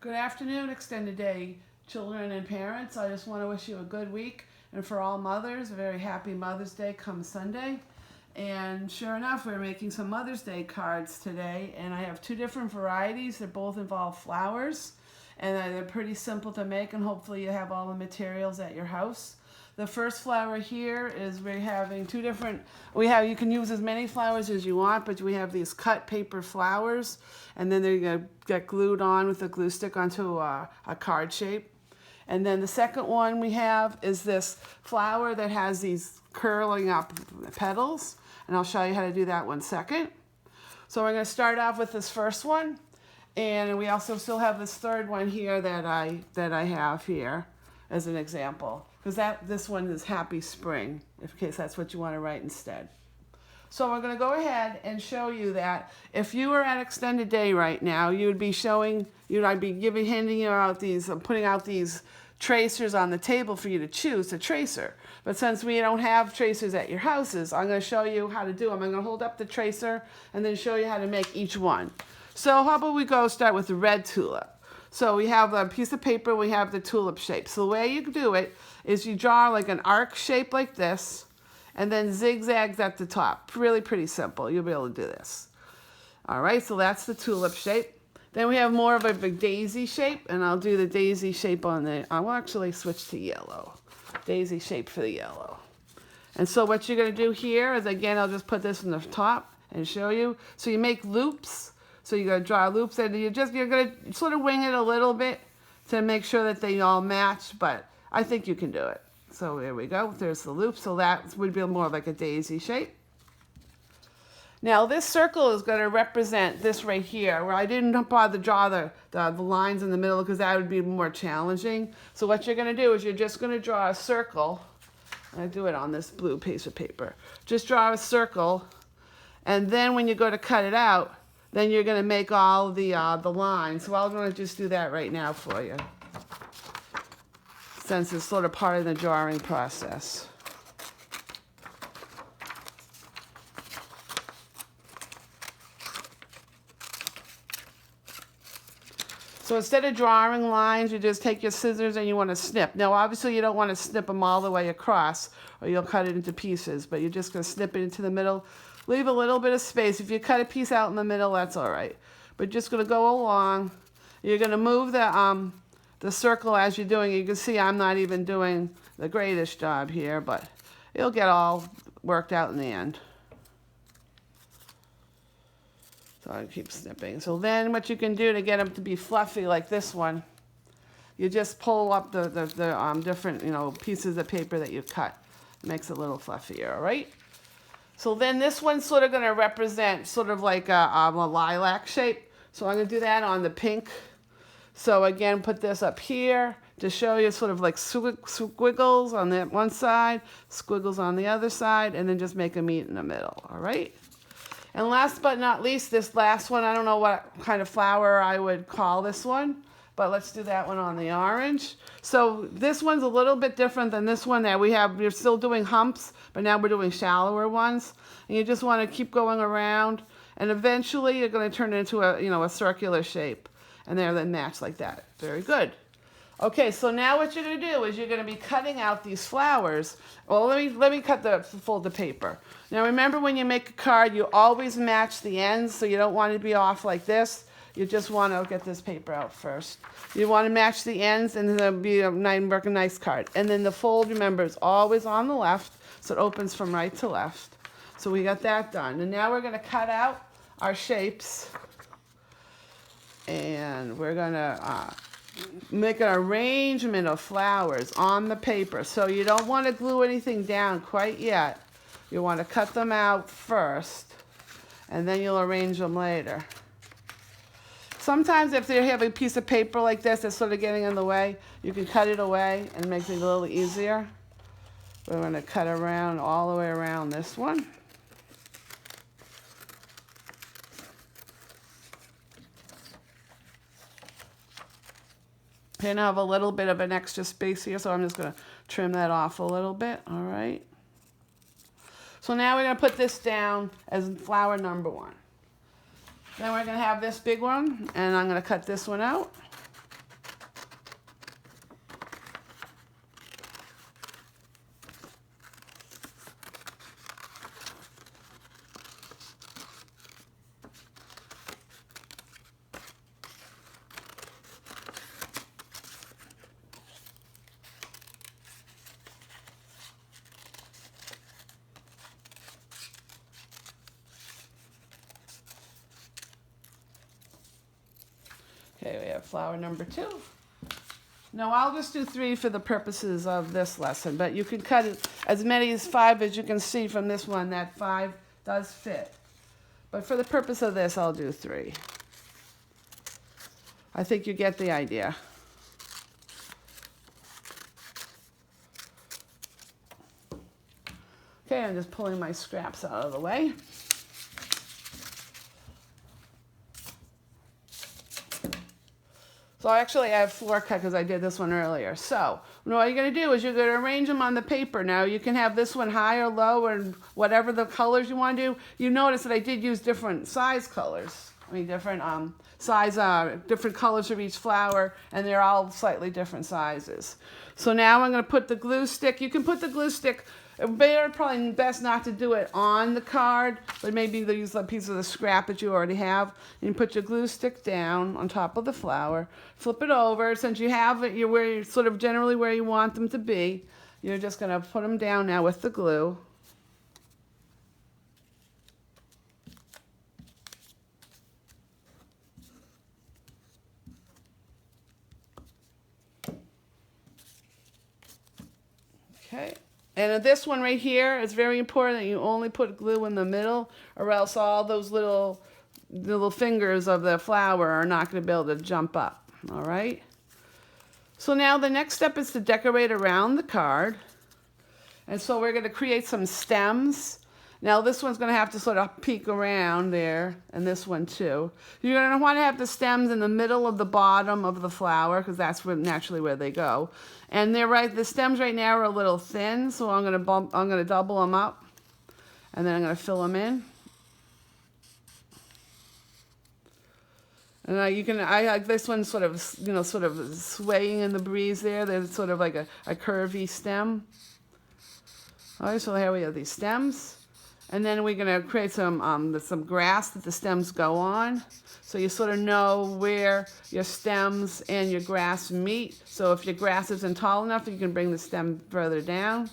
Good afternoon, extended day children and parents. I just want to wish you a good week, and for all mothers, a very happy Mother's Day come Sunday. And sure enough, we're making some Mother's Day cards today, and I have two different varieties. They both involve flowers, and they're pretty simple to make, and hopefully you have all the materials at your house. The first flower here is we're having two different, you can use as many flowers as you want, but we have these cut paper flowers, and then they're going to get glued on with a glue stick onto a card shape. And then the second one we have is this flower that has these curling up petals, and I'll show you how to do that one second. So we're going to start off with this first one, and we also still have this third one here that I have here as an example, because this one is Happy Spring, in case that's what you want to write instead. So we're going to go ahead and show you that if you were at extended day right now, I'd be handing you out these, putting out these tracers on the table for you to choose a tracer. But since we don't have tracers at your houses, I'm going to show you how to do them. I'm going to hold up the tracer and then show you how to make each one. So how about we start with the red tulip. So we have a piece of paper, we have the tulip shape. So the way you do it is you draw like an arc shape like this, and then zigzags at the top. Really pretty simple. You'll be able to do this. All right, so that's the tulip shape. Then we have more of a daisy shape, and I'll do the daisy shape on I will actually switch to yellow. Daisy shape for the yellow. And so what you're going to do here is, again, I'll just put this in the top and show you. So you make loops. So you're going to draw loops, and you're going to sort of wing it a little bit to make sure that they all match, but I think you can do it. So there we go. There's the loop. So that would be more like a daisy shape. Now this circle is going to represent this right here, where I didn't bother to draw the lines in the middle because that would be more challenging. So what you're going to do is you're just going to draw a circle. I do it on this blue piece of paper. Just draw a circle, and then when you go to cut it out, then you're going to make all the lines. So I'm going to just do that right now for you, since it's sort of part of the drawing process. So instead of drawing lines, you just take your scissors and you want to snip. Now obviously you don't want to snip them all the way across, or you'll cut it into pieces, but you're just going to snip it into the middle. Leave a little bit of space. If you cut a piece out in the middle, that's all right. But just going to go along. You're going to move the circle as you're doing it. You can see I'm not even doing the greatest job here, but it'll get all worked out in the end. So I keep snipping. So then what you can do to get them to be fluffy like this one, you just pull up the different pieces of paper that you cut. It makes it a little fluffier, all right? So then this one's sort of going to represent sort of like a lilac shape. So I'm going to do that on the pink. So again, put this up here to show you sort of like squiggles on that one side, squiggles on the other side, and then just make them meet in the middle, all right? And last but not least, this last one, I don't know what kind of flower I would call this one, but let's do that one on the orange. So this one's a little bit different than this one that we're still doing humps, but now we're doing shallower ones. And you just want to keep going around, and eventually you're going to turn it into a circular shape, and they're then matched like that. Very good. Okay, so now what you're going to do is you're going to be cutting out these flowers. Well, let me cut the fold of paper. Now remember, when you make a card, you always match the ends, so you don't want it to be off like this. You just want to get this paper out first. You want to match the ends, and then it'll be a nice card. And then the fold, remember, is always on the left, so it opens from right to left. So we got that done. And now we're going to cut out our shapes, and we're going to make an arrangement of flowers on the paper. So you don't want to glue anything down quite yet. You want to cut them out first, and then you'll arrange them later. Sometimes if you have a piece of paper like this that's sort of getting in the way, you can cut it away and make it a little easier. We're going to cut around all the way around this one. And I have a little bit of an extra space here, so I'm just going to trim that off a little bit, all right? So now we're going to put this down as flower number 1. Then we're going to have this big one, and I'm going to cut this one out. got flower number 2. Now I'll just do 3 for the purposes of this lesson, but you can cut it as many as 5 as you can see from this one. That 5 does fit. But for the purpose of this, I'll do 3. I think you get the idea. Okay, I'm just pulling my scraps out of the way. So actually I have floor cut because I did this one earlier. So what you're going to do is you're going to arrange them on the paper. Now you can have this one high or low or whatever the colors you want to do. You notice that I did use different size colors. I mean different different colors for each flower, and they're all slightly different sizes. So now I'm going to put the glue stick. You can put the glue stick. It's probably best not to do it on the card, but maybe use a piece of the scrap that you already have. And you put your glue stick down on top of the flower, flip it over. Since you have it, you're sort of generally where you want them to be. You're just going to put them down now with the glue. Okay. And this one right here, it's very important that you only put glue in the middle, or else all those little fingers of the flower are not going to be able to jump up. All right? So now the next step is to decorate around the card. And so we're going to create some stems. Now this one's going to have to sort of peek around there, and this one too. You're going to want to have the stems in the middle of the bottom of the flower, because that's naturally where they go. And the stems right now are a little thin, so I'm going to double them up, and then I'm going to fill them in. And I like this one sort of swaying in the breeze there. There's sort of like a curvy stem. All right, so here we have these stems. And then we're going to create some grass that the stems go on. So you sort of know where your stems and your grass meet. So if your grass isn't tall enough, you can bring the stem further down.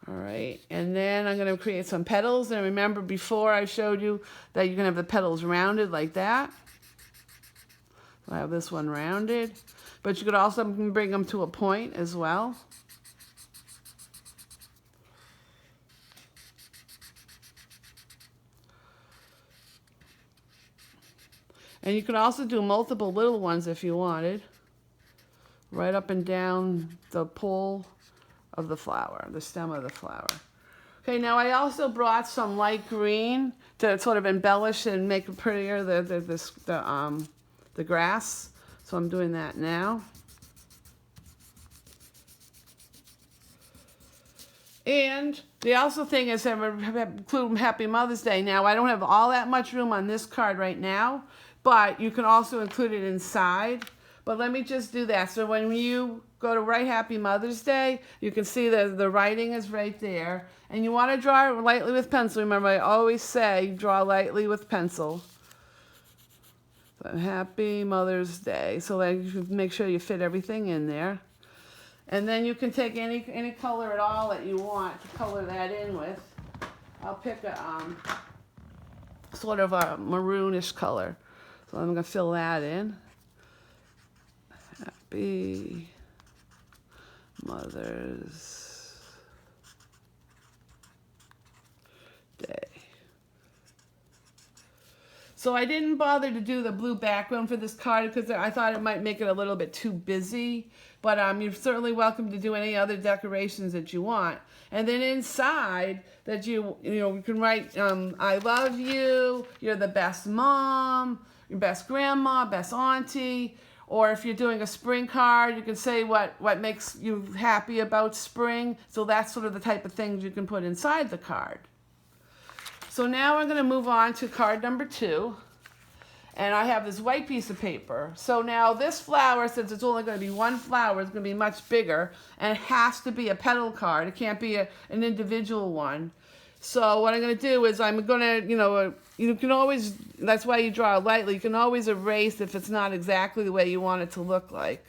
All right, and then I'm going to create some petals. And remember before I showed you that you can have the petals rounded like that. So I have this one rounded. But you could also bring them to a point as well. And you could also do multiple little ones if you wanted, right up and down the pole of the flower, the stem of the flower. Okay, now I also brought some light green to sort of embellish and make it prettier, the grass. So I'm doing that now. And the also thing is that we're including Happy Mother's Day. Now, I don't have all that much room on this card right now, but you can also include it inside. But let me just do that. So when you go to write Happy Mother's Day, you can see that the writing is right there. And you want to draw it lightly with pencil. Remember, I always say draw lightly with pencil. So Happy Mother's Day. So that you can make sure you fit everything in there. And then you can take any color at all that you want to color that in with. I'll pick a sort of a maroonish color. So I'm going to fill that in. Happy Mother's Day. So I didn't bother to do the blue background for this card because I thought it might make it a little bit too busy. But you're certainly welcome to do any other decorations that you want. And then inside that you can write, I love you, you're the best mom, your best grandma, best auntie. Or if you're doing a spring card, you can say what makes you happy about spring. So that's sort of the type of things you can put inside the card. So now we're going to move on to card number 2. And I have this white piece of paper. So now this flower, since it's only going to be one flower, it's going to be much bigger. And it has to be a petal card. It can't be an individual one. So what I'm going to do is I'm going to, you can always, that's why you draw lightly. You can always erase if it's not exactly the way you want it to look like.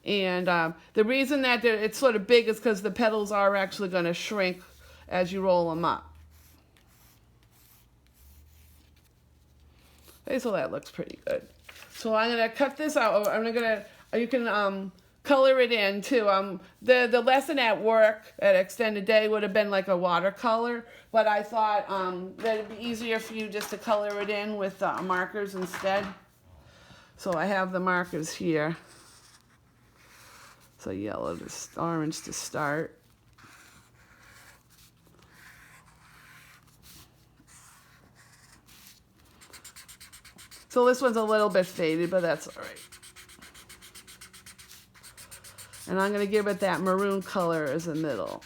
And the reason that it's sort of big is because the petals are actually going to shrink as you roll them up. Okay, so that looks pretty good. So I'm gonna cut this out. You can color it in too. The lesson at work at Extended Day would have been like a watercolor, but I thought that it'd be easier for you just to color it in with markers instead. So I have the markers here. So yellow to orange to start. So this one's a little bit faded, but that's all right. And I'm going to give it that maroon color as the middle.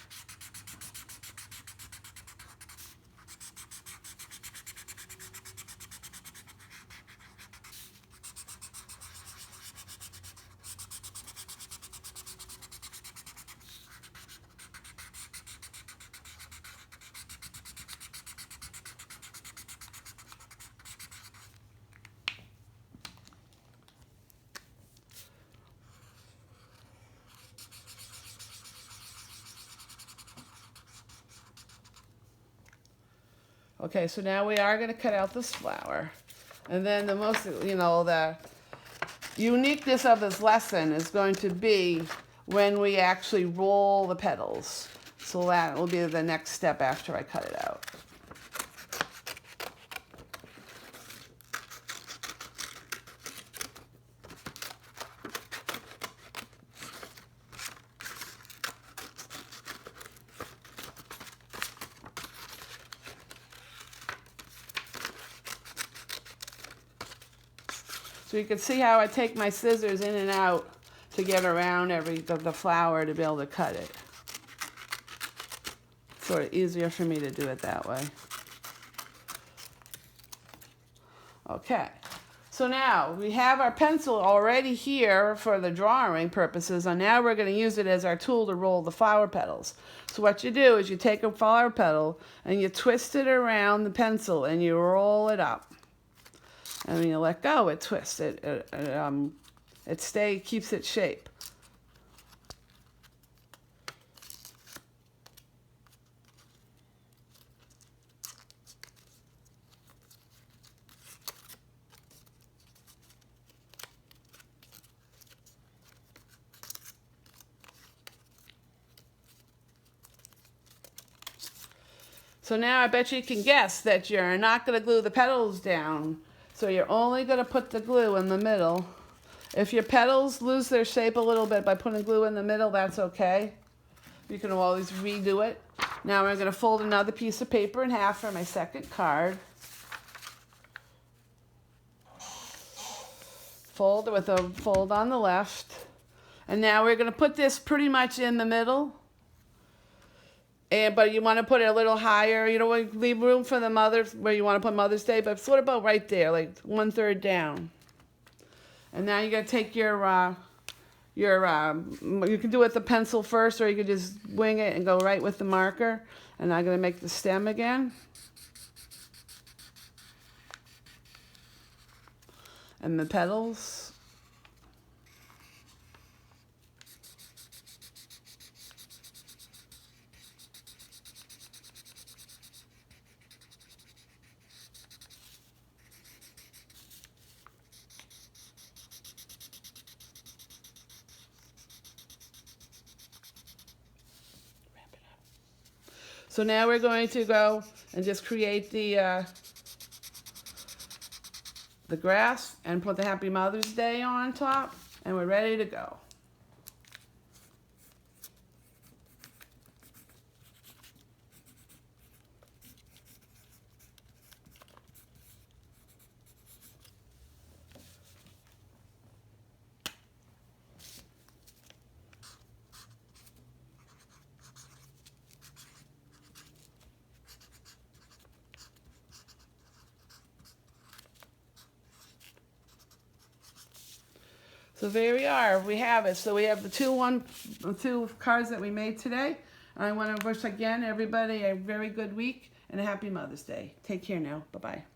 Okay, so now we are going to cut out this flower. And then the most, the uniqueness of this lesson is going to be when we actually roll the petals. So that will be the next step after I cut it out. So you can see how I take my scissors in and out to get around the flower to be able to cut it. It's sort of easier for me to do it that way. Okay, so now we have our pencil already here for the drawing purposes, and now we're going to use it as our tool to roll the flower petals. So what you do is you take a flower petal and you twist it around the pencil and you roll it up. And when you let go, it twists. It keeps its shape. So now I bet you can guess that you're not going to glue the petals down. So you're only going to put the glue in the middle. If your petals lose their shape a little bit by putting glue in the middle, that's okay. You can always redo it. Now I'm going to fold another piece of paper in half for my second card. Fold with a fold on the left. And now we're going to put this pretty much in the middle. But you want to put it a little higher. You don't want to leave room for the mothers where you want to put Mother's Day, but sort of about right there, like 1/3 down. And now you're going to take you can do it with the pencil first, or you can just wing it and go right with the marker. And I'm going to make the stem again. And the petals. So now we're going to go and just create the grass and put the Happy Mother's Day on top, and we're ready to go. So there we are. We have it. So we have the two cards that we made today. I want to wish again everybody a very good week and a happy Mother's Day. Take care now. Bye-bye.